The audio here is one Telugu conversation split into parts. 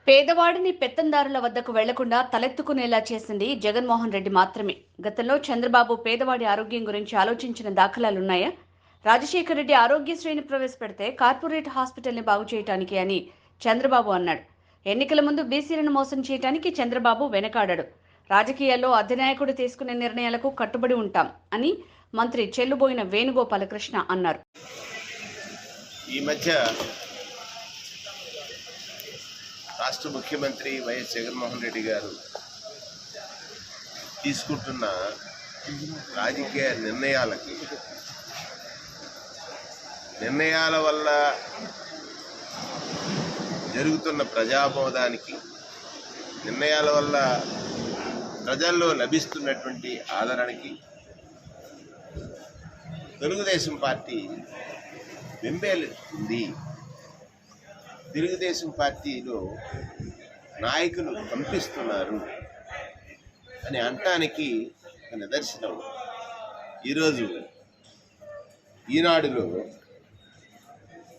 పేదవాడిని పెత్తందారుల వద్దకు వెళ్లకుండా తలెత్తుకునేలా చేసింది జగన్మోహన్ రెడ్డి మాత్రమే. గతంలో చంద్రబాబు పేదవాడి ఆరోగ్యం గురించి ఆలోచించిన దాఖలాలున్నాయా? రాజశేఖర రెడ్డి ఆరోగ్యశ్రీని ప్రవేశపెడితే కార్పొరేట్ హాస్పిటల్ని బాగు చేయటానికి అని చంద్రబాబు అన్నాడు. ఎన్నికల ముందు బీసీలను మోసం చేయడానికి చంద్రబాబు వెనకాడాడు. రాజకీయాల్లో అధినాయకుడు తీసుకునే నిర్ణయాలకు కట్టుబడి ఉంటాం అని మంత్రి చెల్లుబోయిన వేణుగోపాలకృష్ణ అన్నారు. ఈ మధ్య రాష్ట్ర ముఖ్యమంత్రి వైఎస్ జగన్మోహన్ రెడ్డి గారు తీసుకుంటున్న రాజకీయ నిర్ణయాల వల్ల జరుగుతున్న ప్రజాబోధానికి, నిర్ణయాల వల్ల ప్రజల్లో లభిస్తున్నటువంటి ఆదరణకి తెలుగుదేశం పార్టీ వెంబేలుతుంది. తెలుగుదేశం పార్టీలో నాయకులు కంపిస్తున్నారు అని అనటానికి నిదర్శనం ఈరోజు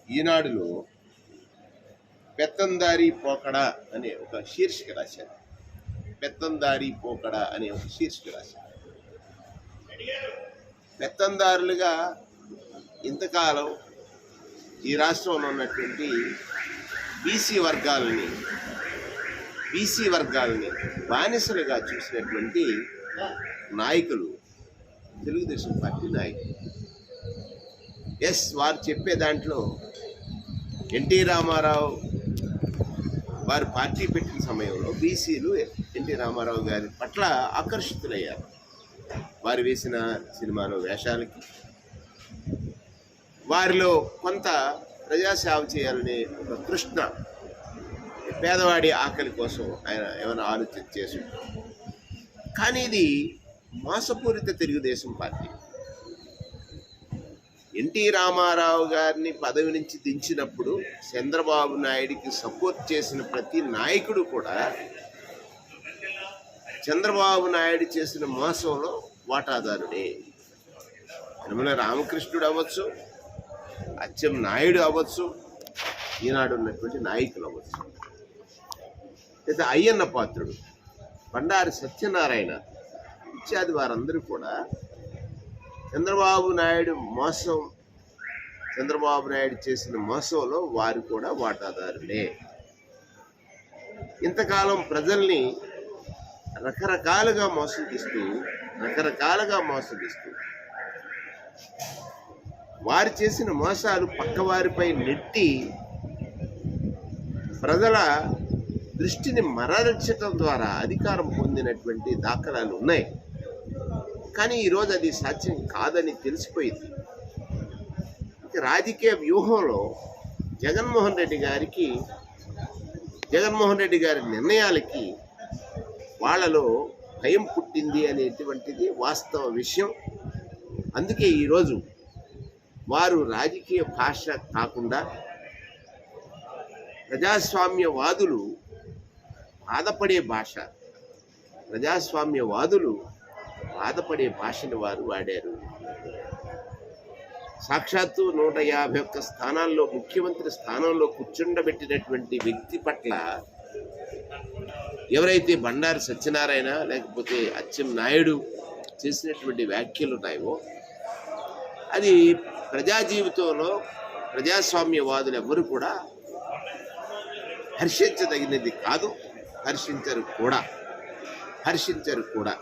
ఈనాడులో పెత్తందారీ పోకడా అనే ఒక శీర్షిక రాశారు. పెత్తందారీ పోకడా అనే ఒక శీర్షిక రాశారు. పెత్తందారులుగా ఇంతకాలం ఈ రాష్ట్రంలో ఉన్నటువంటి బీసీ వర్గాలని బానిసలుగా చూసినటువంటి నాయకులు తెలుగుదేశం పార్టీ నాయకులు. వారు చెప్పే దాంట్లో ఎన్టీ రామారావు వారు పార్టీ పెట్టిన సమయంలో బీసీలు ఎన్టీ రామారావు గారి పట్ల ఆకర్షితులయ్యారు. వారు వేసిన సినిమాలో వేషాలకి, వారిలో కొంత ప్రజాసేవ చేయాలనే ఒక తృష్ణ, పేదవాడి ఆకలి కోసం ఆయన ఏమైనా ఆలోచన చేసి. కానీ ఇది మోసపూరిత తెలుగుదేశం పార్టీ. ఎన్టీ రామారావు గారిని పదవి నుంచి దించినప్పుడు చంద్రబాబు నాయుడికి సపోర్ట్ చేసిన ప్రతి నాయకుడు కూడా చంద్రబాబు నాయుడు చేసిన మోసంలో వాటాదారుడే. యనమల రామకృష్ణుడు అవ్వచ్చు, అచ్చెం నాయుడు అవ్వచ్చు, ఈనాడు ఉన్నటువంటి నాయకులు అవ్వచ్చు, లేదా అయ్యన్న పాత్రుడు, బండారి సత్యనారాయణ ఇత్యాది వారందరూ కూడా చంద్రబాబు నాయుడు చేసిన మోసంలో వారు కూడా వాటాదారులే. ఇంతకాలం ప్రజల్ని రకరకాలుగా మోసగిస్తూ వారు చేసిన మోసాలు పక్కవారిపై నెట్టి ప్రజల దృష్టిని మరల్చడం ద్వారా అధికారం పొందినటువంటి దాఖలాలు ఉన్నాయి. కానీ ఈరోజు అది సాధ్యం కాదని తెలిసిపోయింది. రాజకీయ వ్యూహంలో జగన్మోహన్ రెడ్డి గారి నిర్ణయాలకి వాళ్ళలో భయం పుట్టింది అనేటువంటిది వాస్తవ విషయం. అందుకే ఈరోజు వారు రాజకీయ భాష కాకుండా ప్రజాస్వామ్యవాదులు బాధపడే భాషను వారు వాడారు. సాక్షాత్తు 151 స్థానాల్లో ముఖ్యమంత్రి స్థానంలో కూర్చుండబెట్టినటువంటి వ్యక్తి పట్ల ఎవరైతే బండారి సత్యనారాయణ లేకపోతే అచ్చెం నాయుడు చేసినటువంటి వ్యాఖ్యలు ఉన్నాయో అది ప్రజా జీవితంలో ప్రజాస్వామ్యవాదులు ఎవరు కూడా హర్షించదగినది కాదు, హర్షించరు కూడా.